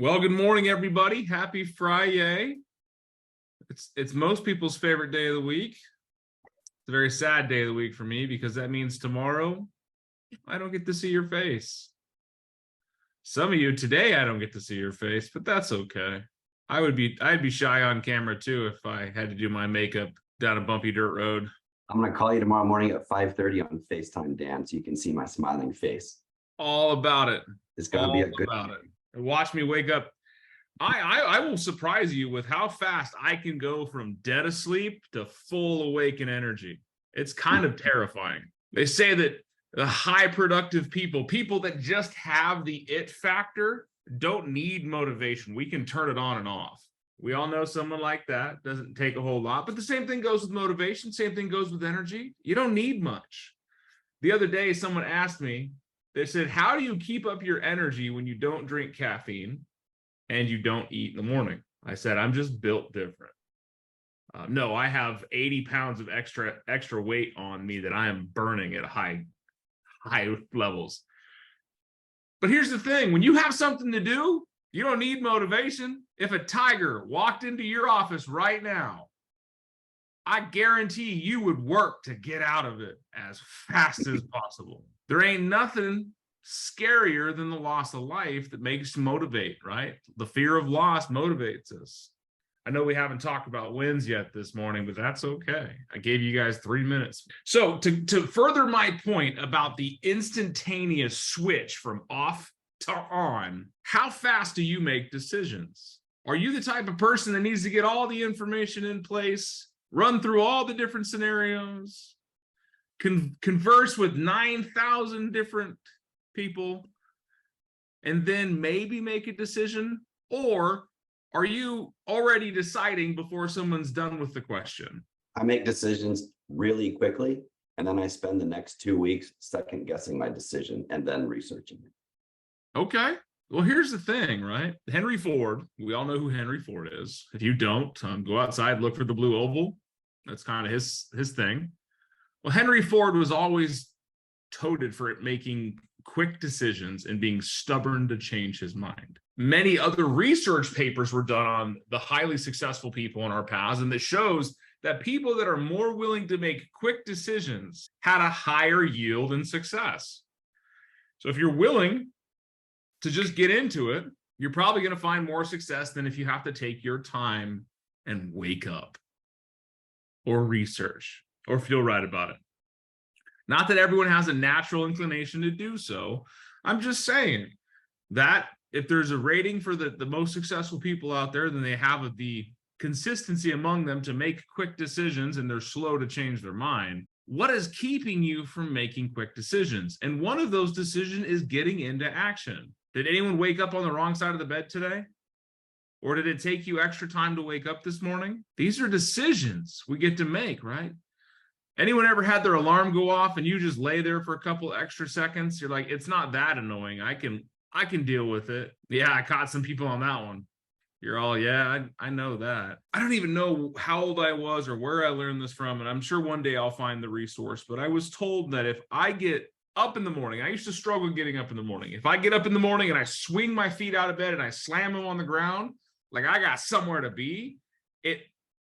Well, good morning, everybody. Happy Friday. It's most people's favorite day of the week. It's a very sad day of the week for me because that means tomorrow I don't get to see your face. Some of you today I don't get to see your face, but that's okay. I'd be shy on camera too if I had to do my makeup down a bumpy dirt road. I'm going to call you tomorrow morning at 5:30 on FaceTime, Dan, so you can see my smiling face. All about it. It's going to be a good about it. And watch me wake up. I will surprise you with how fast I can go from dead asleep to full awake and energy. It's kind of terrifying. They say that the high productive people that just have the it factor, don't need motivation. We can turn it on and off. We all know someone like that. Doesn't take a whole lot, but the same thing goes with motivation. Same thing goes with energy. You don't need much. The other day, someone asked me, they said, how do you keep up your energy when you don't drink caffeine and you don't eat in the morning? I said, I'm just built different. No, I have 80 pounds of extra weight on me that I am burning at high levels. But here's the thing, when you have something to do, you don't need motivation. If a tiger walked into your office right now, I guarantee you would work to get out of it as fast as possible. There ain't nothing scarier than the loss of life that makes you motivate, right? The fear of loss motivates us. I know we haven't talked about wins yet this morning, but that's okay. I gave you guys 3 minutes. So to further my point about the instantaneous switch from off to on, how fast do you make decisions? Are you the type of person that needs to get all the information in place, run through all the different scenarios, converse with 9,000 different people, and then maybe make a decision? Or are you already deciding before someone's done with the question? I make decisions really quickly, and then I spend the next 2 weeks second guessing my decision and then researching it. Okay. Well, here's the thing, right? Henry Ford, we all know who Henry Ford is. If you don't, go outside, look for the blue oval. That's kind of his thing. Well, Henry Ford was always touted for making quick decisions and being stubborn to change his mind. Many other research papers were done on the highly successful people in our past, and that shows that people that are more willing to make quick decisions had a higher yield and success. So if you're willing to just get into it, you're probably going to find more success than if you have to take your time and wake up or research or feel right about it. Not that everyone has a natural inclination to do so. I'm just saying that if there's a rating for the most successful people out there, then they have the consistency among them to make quick decisions, and they're slow to change their mind. What is keeping you from making quick decisions? And one of those decisions is getting into action. Did anyone wake up on the wrong side of the bed today? Or did it take you extra time to wake up this morning? These are decisions we get to make, right? Anyone ever had their alarm go off and you just lay there for a couple extra seconds? You're like, it's not that annoying. I can deal with it. Yeah, I caught some people on that one. You're all, yeah, I know that. I don't even know how old I was or where I learned this from, and I'm sure one day I'll find the resource, but I was told that if I get up in the morning, I used to struggle getting up in the morning. If I get up in the morning and I swing my feet out of bed and I slam them on the ground, like I got somewhere to be, it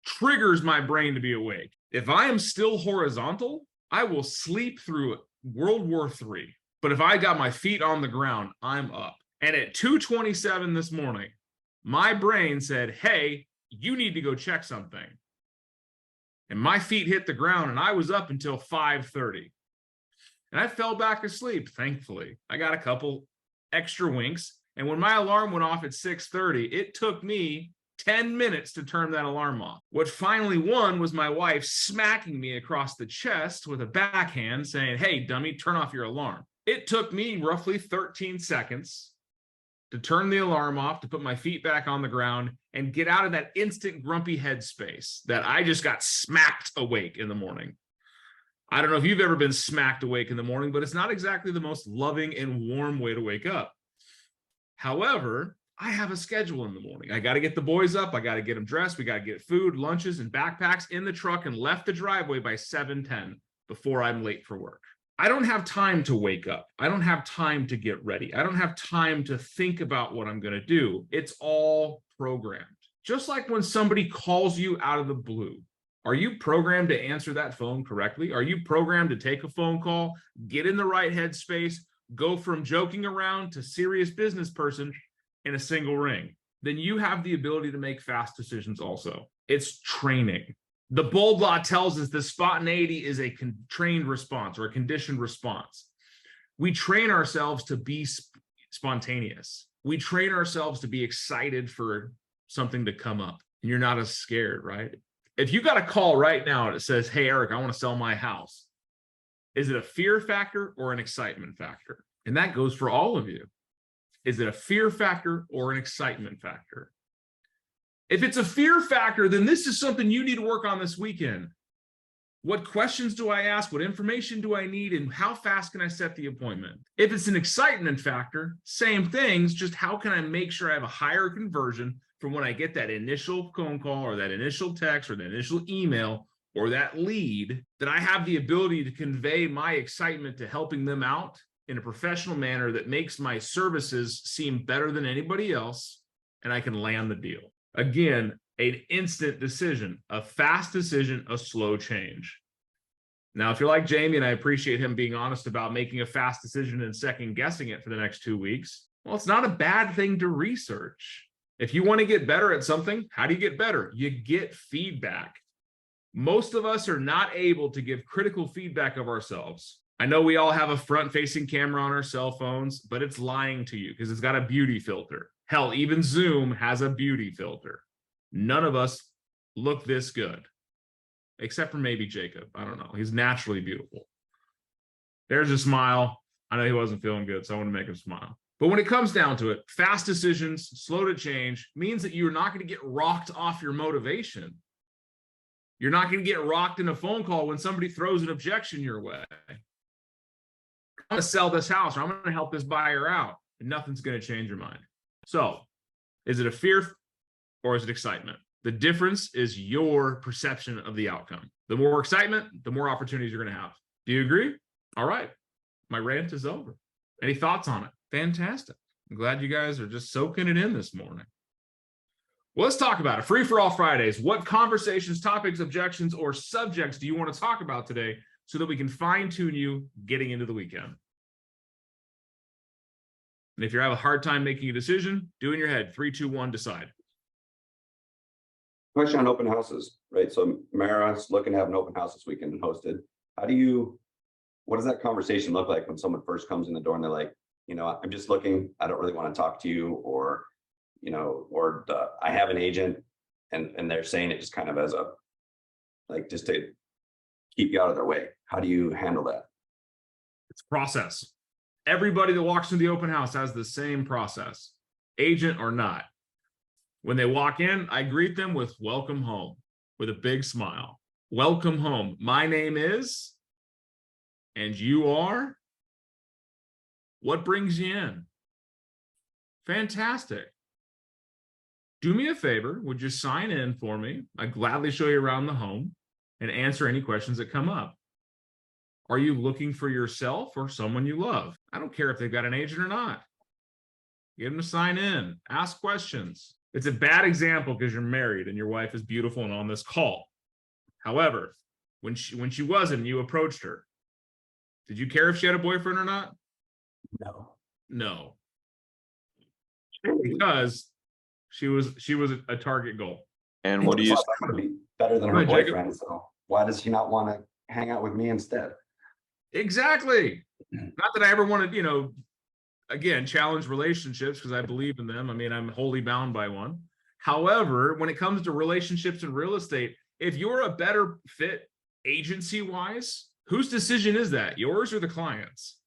triggers my brain to be awake. If I am still horizontal, I will sleep through World War III. But if I got my feet on the ground, I'm up. And at 2:27 this morning, my brain said, hey, you need to go check something. And my feet hit the ground and I was up until 5:30. And I fell back asleep, thankfully. I got a couple extra winks. And when my alarm went off at 6:30, it took me 10 minutes to turn that alarm off. What finally won was my wife smacking me across the chest with a backhand saying, hey, dummy, turn off your alarm. It took me roughly 13 seconds to turn the alarm off, to put my feet back on the ground and get out of that instant grumpy headspace that I just got smacked awake in the morning. I don't know if you've ever been smacked awake in the morning, but it's not exactly the most loving and warm way to wake up. However, I have a schedule in the morning. I got to get the boys up. I got to get them dressed. We got to get food, lunches, and backpacks in the truck and left the driveway by 7:10 before I'm late for work. I don't have time to wake up. I don't have time to get ready. I don't have time to think about what I'm going to do. It's all programmed. Just like when somebody calls you out of the blue, are you programmed to answer that phone correctly? Are you programmed to take a phone call, get in the right headspace, go from joking around to serious business person in a single ring? Then you have the ability to make fast decisions also. It's training. The bold law tells us that spontaneity is a trained response or a conditioned response. We train ourselves to be spontaneous. We train ourselves to be excited for something to come up, and you're not as scared, right? If you got a call right now that says, hey, Eric, I want to sell my house, is it a fear factor or an excitement factor? And that goes for all of you. Is it a fear factor or an excitement factor? If it's a fear factor, then this is something you need to work on this weekend. What questions do I ask? What information do I need? And how fast can I set the appointment? If it's an excitement factor, same things, just how can I make sure I have a higher conversion from when I get that initial phone call or that initial text or that initial email or that lead, that I have the ability to convey my excitement to helping them out in a professional manner that makes my services seem better than anybody else, and I can land the deal. Again, an instant decision, a fast decision, a slow change. Now, if you're like Jamie, and I appreciate him being honest about making a fast decision and second guessing it for the next 2 weeks, well, it's not a bad thing to research. If you want to get better at something, how do you get better? You get feedback. Most of us are not able to give critical feedback of ourselves. I know we all have a front-facing camera on our cell phones, but it's lying to you because it's got a beauty filter. Hell, even Zoom has a beauty filter. None of us look this good, except for maybe Jacob. I don't know. He's naturally beautiful. There's a smile. I know he wasn't feeling good, so I want to make him smile. But when it comes down to it, fast decisions, slow to change, means that you're not going to get rocked off your motivation. You're not going to get rocked in a phone call when somebody throws an objection your way. I'm going to sell this house, or I'm going to help this buyer out, and nothing's going to change your mind. So, is it a fear or is it excitement? The difference is your perception of the outcome. The more excitement, the more opportunities you're going to have. Do you agree? All right. My rant is over. Any thoughts on it? Fantastic. I'm glad you guys are just soaking it in this morning. Well, let's talk about it. Free for all Fridays. What conversations, topics, objections, or subjects do you want to talk about today so that we can fine-tune you getting into the weekend? And if you have a hard time making a decision, do in your head, 3, 2, 1, decide. Question on open houses, right? So Mara's looking to have an open house this weekend and hosted. What does that conversation look like when someone first comes in the door and they're like, I'm just looking, I don't really want to talk to you, or, I have an agent, and they're saying it just kind of as just to keep you out of their way. How do you handle that? It's a process. Everybody that walks through the open house has the same process, agent or not. When they walk in, I greet them with welcome home, with a big smile. Welcome home. My name is, and you are. What brings you in? Fantastic. Do me a favor. Would you sign in for me? I'd gladly show you around the home and answer any questions that come up. Are you looking for yourself or someone you love? I don't care if they've got an agent or not. Get them to sign in. Ask questions. It's a bad example because you're married and your wife is beautiful and on this call. However, when she wasn't and you approached her, did you care if she had a boyfriend or not? No. Because she was a target goal. And what do you be better than her boyfriend? Jacob. So why does she not want to hang out with me instead? Exactly. Not that I ever wanted, again, challenge relationships because I believe in them. I mean, I'm wholly bound by one. However, when it comes to relationships and real estate, if you're a better fit agency-wise, whose decision is that? Yours or the client's?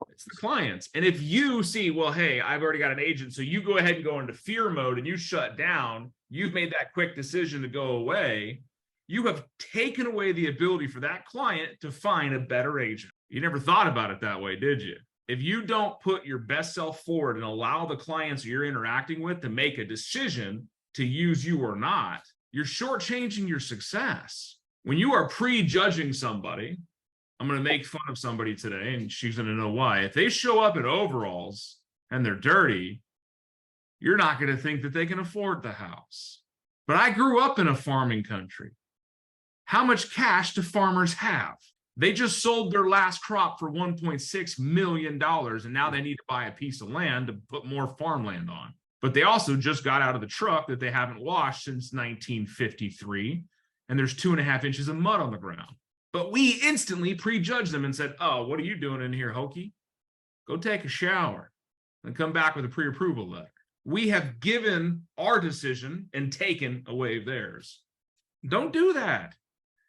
It's the client's. And if you see, well, hey, I've already got an agent, so you go ahead and go into fear mode and you shut down, you've made that quick decision to go away, you have taken away the ability for that client to find a better agent. You never thought about it that way, did you? If you don't put your best self forward and allow the clients you're interacting with to make a decision to use you or not, you're shortchanging your success. When you are prejudging somebody I'm going to make fun of somebody today, and she's going to know why. If they show up in overalls and they're dirty, you're not going to think that they can afford the house. But I grew up in a farming country. How much cash do farmers have? They just sold their last crop for $1.6 million, and now they need to buy a piece of land to put more farmland on. But they also just got out of the truck that they haven't washed since 1953, and there's 2.5 inches of mud on the ground. But we instantly prejudged them and said, oh, what are you doing in here, Hokey? Go take a shower and come back with a pre-approval letter. We have given our decision and taken away theirs. Don't do that.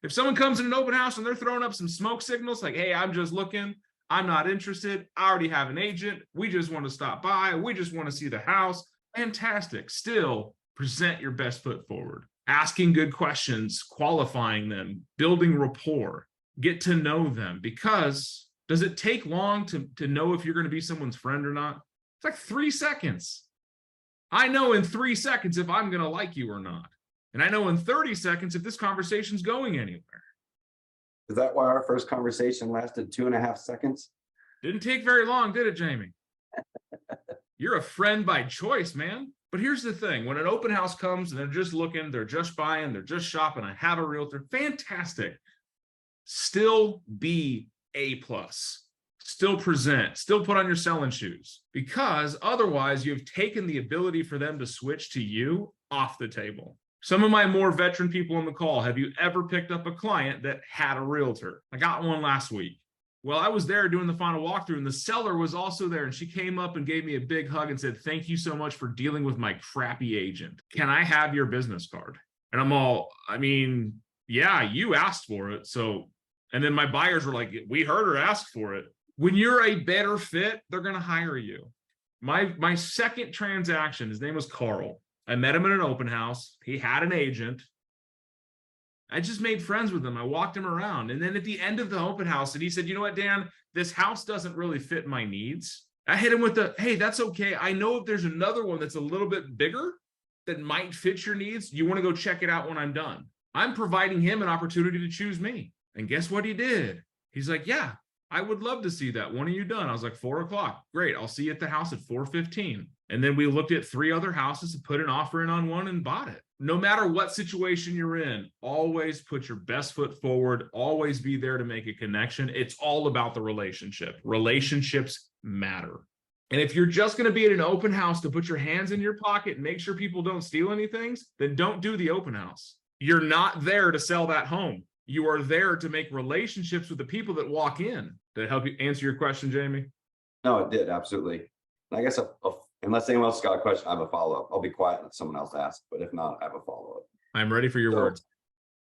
If someone comes in an open house and they're throwing up some smoke signals like, hey, I'm just looking, I'm not interested, I already have an agent, we just want to stop by, we just want to see the house, fantastic. Still present your best foot forward. Asking good questions, qualifying them, building rapport, get to know them. Because does it take long to know if you're going to be someone's friend or not? It's like 3 seconds. I know in 3 seconds if I'm going to like you or not. And I know in 30 seconds if this conversation's going anywhere. Is that why our first conversation lasted 2.5 seconds? Didn't take very long, did it, Jamie? You're a friend by choice, man. But here's the thing. When an open house comes and they're just looking, they're just buying, they're just shopping, I have a realtor, fantastic. Still be A+. Still present, still put on your selling shoes, because otherwise you've taken the ability for them to switch to you off the table. Some of my more veteran people on the call, have you ever picked up a client that had a realtor? I got one last week. Well, I was there doing the final walkthrough, and the seller was also there, and she came up and gave me a big hug and said, thank you so much for dealing with my crappy agent. Can I have your business card? And I'm all, I mean, yeah, you asked for it. So, and then my buyers were like, we heard her ask for it. When you're a better fit, they're going to hire you. My second transaction, his name was Carl. I met him in an open house. He had an agent. I just made friends with him. I walked him around. And then at the end of the open house, and he said, you know what, Dan, this house doesn't really fit my needs. I hit him with the, hey, that's okay. I know if there's another one that's a little bit bigger that might fit your needs, you want to go check it out when I'm done. I'm providing him an opportunity to choose me. And guess what he did? He's like, yeah, I would love to see that. When are you done? I was like, 4 o'clock. Great. I'll see you at the house at 4:15. And then we looked at 3 other houses and put an offer in on one and bought it. No matter what situation you're in, always put your best foot forward. Always be there to make a connection. It's all about the relationship. Relationships matter. And if you're just going to be at an open house to put your hands in your pocket and make sure people don't steal anything, then don't do the open house. You're not there to sell that home. You are there to make relationships with the people that walk in. Did it help you answer your question, Jamie? No, it did. Absolutely. And I guess unless anyone else got a question, I have a follow-up. I'll be quiet and let someone else ask, but if not, I have a follow-up. I'm ready for your words.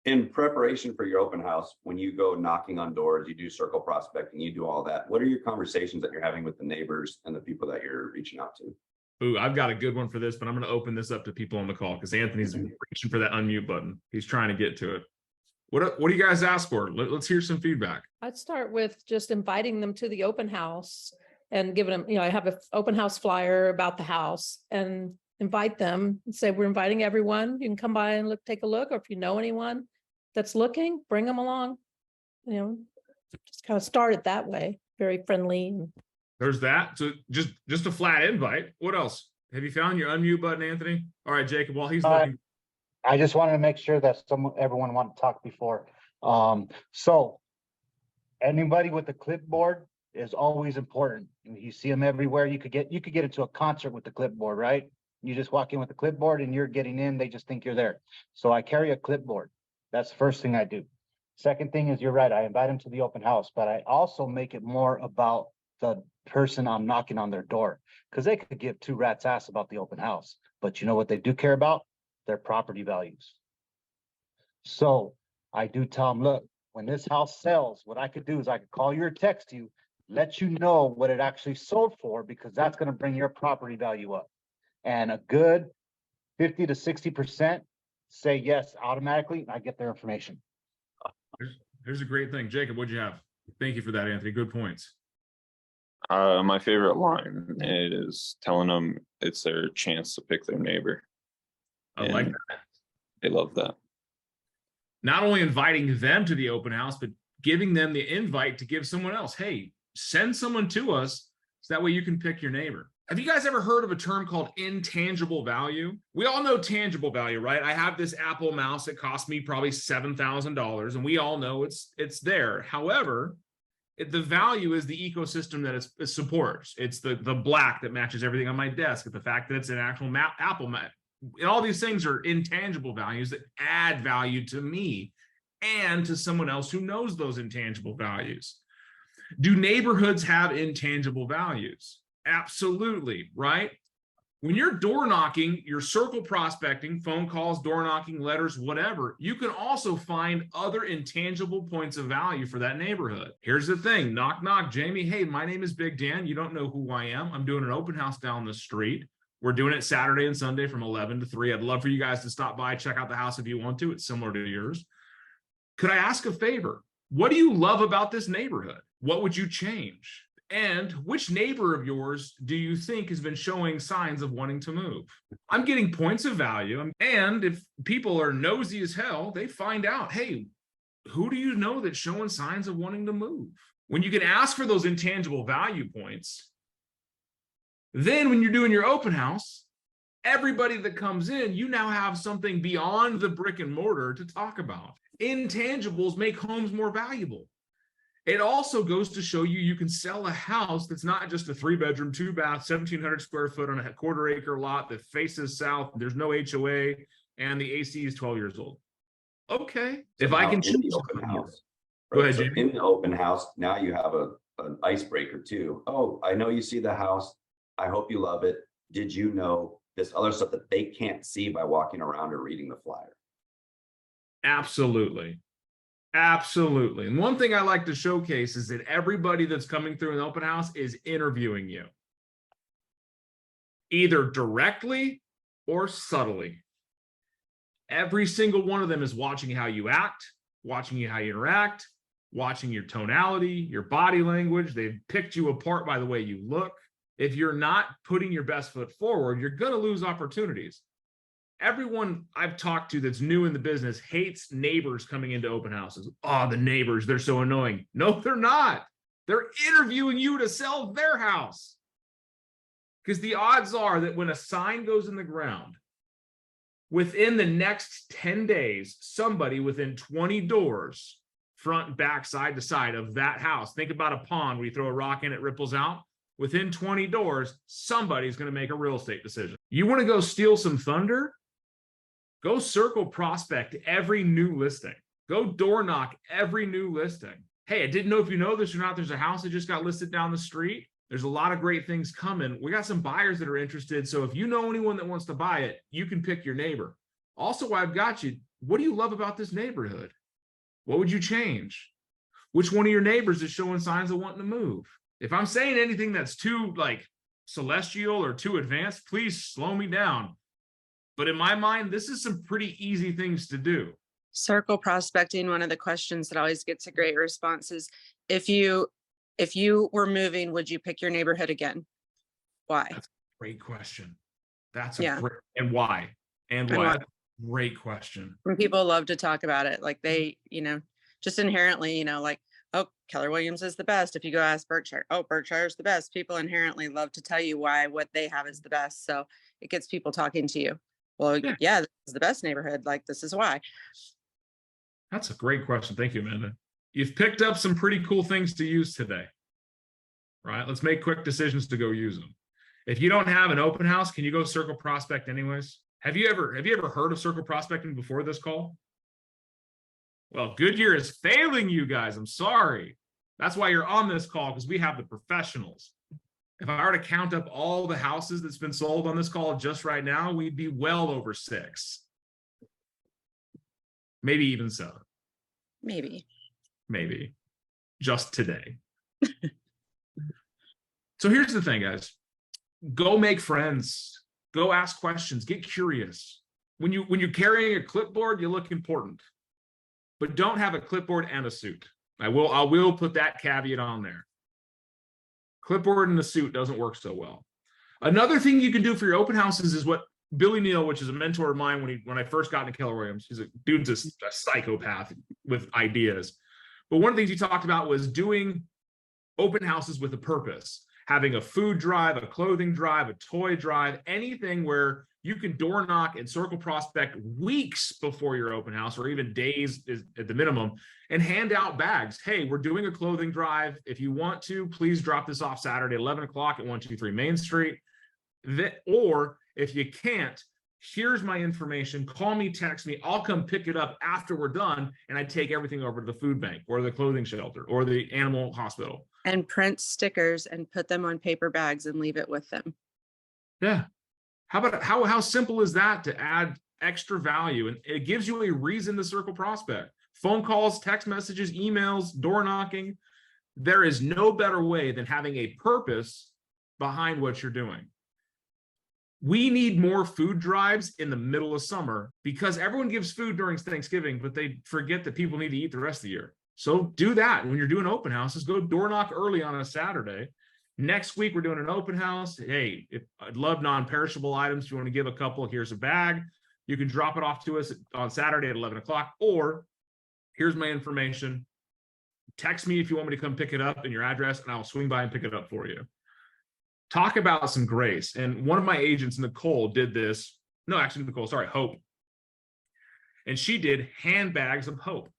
In preparation for your open house, when you go knocking on doors, you do circle prospecting, you do all that. What are your conversations that you're having with the neighbors and the people that you're reaching out to? Ooh, I've got a good one for this, but I'm going to open this up to people on the call because Anthony's reaching for that unmute button. He's trying to get to it. What do you guys ask for? Let's hear some feedback. I'd start with just inviting them to the open house and giving them, I have an open house flyer about the house and invite them and say, we're inviting everyone. You can come by and take a look, or if you know anyone that's looking, bring them along. Just kind of start it that way. Very friendly. There's that. So just a flat invite. What else? Have you found your unmute button, Anthony? All right, Jacob, while he's looking. I just wanted to make sure that everyone wanted to talk before. So anybody with a clipboard is always important. You see them everywhere. You could get into a concert with the clipboard, right? You just walk in with the clipboard and you're getting in. They just think you're there. So I carry a clipboard. That's the first thing I do. Second thing is, you're right. I invite them to the open house, but I also make it more about the person I'm knocking on their door, because they could give 2 rats ass about the open house. But you know what they do care about? Their property values. So I do tell them, look, when this house sells, what I could do is I could call you or text you, let you know what it actually sold for, because that's going to bring your property value up. And a good 50 to 60% say yes automatically. I get their information. Here's a great thing. Jacob, what'd you have? Thank you for that, Anthony. Good points. My favorite line is telling them it's their chance to pick their neighbor. I like that. They love that. Not only inviting them to the open house, but giving them the invite to give someone else, hey, send someone to us so that way you can pick your neighbor. Have you guys ever heard of a term called intangible value? We all know tangible value, right? I have this Apple mouse that cost me probably $7,000, and we all know it's there. However, the value is the ecosystem that it supports. It's the black that matches everything on my desk, the fact that it's an actual Apple Mac. And all these things are intangible values that add value to me and to someone else who knows those intangible values. Do neighborhoods have intangible values? Absolutely, right? When you're door knocking, you're circle prospecting, phone calls, door knocking, letters, whatever, you can also find other intangible points of value for that neighborhood. Here's the thing, knock, knock, Jamie, hey, my name is Big Dan. You don't know who I am. I'm doing an open house down the street. We're doing it Saturday and Sunday from 11 to 3. I'd love for you guys to stop by, check out the house if you want to. It's similar to yours. Could I ask a favor? What do you love about this neighborhood? What would you change? And which neighbor of yours do you think has been showing signs of wanting to move? I'm getting points of value. And if people are nosy as hell, they find out, hey, who do you know that's showing signs of wanting to move? When you can ask for those intangible value points, then when you're doing your open house, everybody that comes in, you now have something beyond the brick and mortar to talk about. Intangibles make homes more valuable. It also goes to show you can sell a house that's not just a 3-bedroom, 2-bath, 1,700 square foot on a quarter-acre lot that faces south. There's no HOA, and the AC is 12 years old. Okay, if I can in the open house, go ahead, so Jamie. in the open house, now you have an icebreaker too. Oh, I know you see the house. I hope you love it. Did you know this other stuff that they can't see by walking around or reading the flyer? Absolutely. Absolutely. And one thing I like to showcase is that everybody that's coming through an open house is interviewing you, either directly or subtly. Every single one of them is watching how you act, watching how you interact, watching your tonality, your body language. They've picked you apart by the way you look. If you're not putting your best foot forward, you're going to lose opportunities. Everyone I've talked to that's new in the business hates neighbors coming into open houses. Oh, the neighbors, they're so annoying. No, they're not. They're interviewing you to sell their house. Because the odds are that when a sign goes in the ground, within the next 10 days, somebody within 20 doors, front, back, side to side of that house, think about a pond where you throw a rock in, it ripples out. Within 20 doors, somebody's going to make a real estate decision. You want to go steal some thunder? Go circle prospect every new listing. Go door knock every new listing. Hey, I didn't know if you know this or not. There's a house that just got listed down the street. There's a lot of great things coming. We got some buyers that are interested. So if you know anyone that wants to buy it, you can pick your neighbor. Also, I've got you. What do you love about this neighborhood? What would you change? Which one of your neighbors is showing signs of wanting to move? If I'm saying anything that's too celestial or too advanced, please slow me down. But in my mind, this is some pretty easy things to do. Circle prospecting, one of the questions that always gets a great response is, if you were moving, would you pick your neighborhood again? Why? That's a great question. That's a great, and why? And why? Great question. And people love to talk about it. Like they, just inherently, oh, Keller Williams is the best. If you go ask Berkshire, oh, Berkshire is the best. People inherently love to tell you why what they have is the best. So it gets people talking to you. Well, yeah, this is the best neighborhood. Like, this is why. That's a great question. Thank you, Amanda. You've picked up some pretty cool things to use today, right? Let's make quick decisions to go use them. If you don't have an open house, can you go circle prospect anyways? Have you ever heard of circle prospecting before this call? Well, Goodyear is failing you guys. I'm sorry. That's why you're on this call, because we have the professionals. If I were to count up all the houses that's been sold on this call just right now, we'd be well over 6. Maybe even 7. Maybe. Just today. So here's the thing, guys. Go make friends. Go ask questions. Get curious. When you're carrying a clipboard, you look important. But don't have a clipboard and a suit. I will put that caveat on there. Clipboard and a suit doesn't work so well. Another thing you can do for your open houses is what Billy Neal, which is a mentor of mine when I first got into Keller Williams, he's a dude's a psychopath with ideas. But one of the things you talked about was doing open houses with a purpose, having a food drive, a clothing drive, a toy drive, anything where you can door knock and circle prospect weeks before your open house, or even days is at the minimum, and hand out bags. Hey, we're doing a clothing drive. If you want to, please drop this off Saturday at 11 o'clock at 123 Main Street. Or if you can't, here's my information. Call me, text me. I'll come pick it up after we're done, and I take everything over to the food bank or the clothing shelter or the animal hospital. And print stickers and put them on paper bags and leave it with them. Yeah. How about how simple is that to add extra value? And it gives you a reason to circle prospect. Phone calls, text messages, emails, door knocking. There is no better way than having a purpose behind what you're doing. We need more food drives in the middle of summer because everyone gives food during Thanksgiving, but they forget that people need to eat the rest of the year. So do that. When you're doing open houses, go door knock early on a Saturday. Next week, we're doing an open house. Hey, I'd love non-perishable items. If you want to give a couple, here's a bag. You can drop it off to us on Saturday at 11 o'clock, or here's my information. Text me if you want me to come pick it up and your address, and I'll swing by and pick it up for you. Talk about some grace. And one of my agents, Nicole, did this. No, actually, Nicole, sorry, Hope. And she did handbags of hope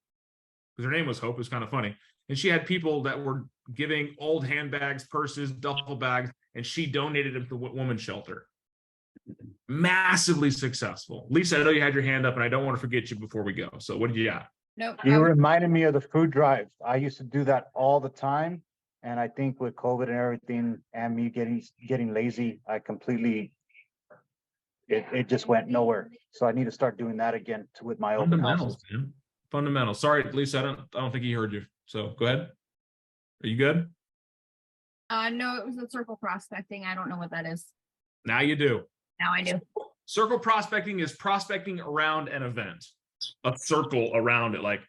because her name was Hope. It was kind of funny. And she had people that were giving old handbags, purses, duffel bags, and she donated them to the women's shelter. Massively successful. Lisa, I know you had your hand up, and I don't want to forget you before we go. So what did you got? Nope. You reminded me of the food drive. I used to do that all the time. And I think with COVID and everything and me getting lazy, I completely, it just went nowhere. So I need to start doing that again with my open Fundamentals, houses. man. Fundamentals. Sorry, Lisa, I don't think he heard you. So go ahead. Are you good? No, it was a circle prospecting. I don't know what that is. Now you do. Now I do. Circle prospecting is prospecting around an event, a circle around it, like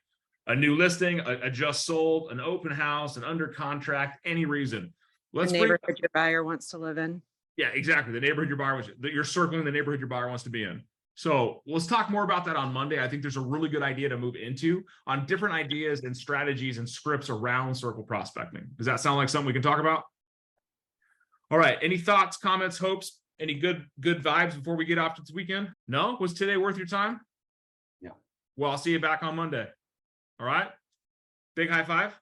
a new listing, a just sold, an open house, an under contract, any reason. The Let's bring, neighborhood your buyer wants to live in. yeah, exactly. The neighborhood your buyer wants, you're circling the neighborhood your buyer wants to be in. So let's talk more about that on Monday. I think there's a really good idea to move into on different ideas and strategies and scripts around circle prospecting. Does that sound like something we can talk about? All right. Any thoughts, comments, hopes, any good vibes before we get off to this weekend? No? Was today worth your time? Yeah. Well, I'll see you back on Monday. All right. Big high five.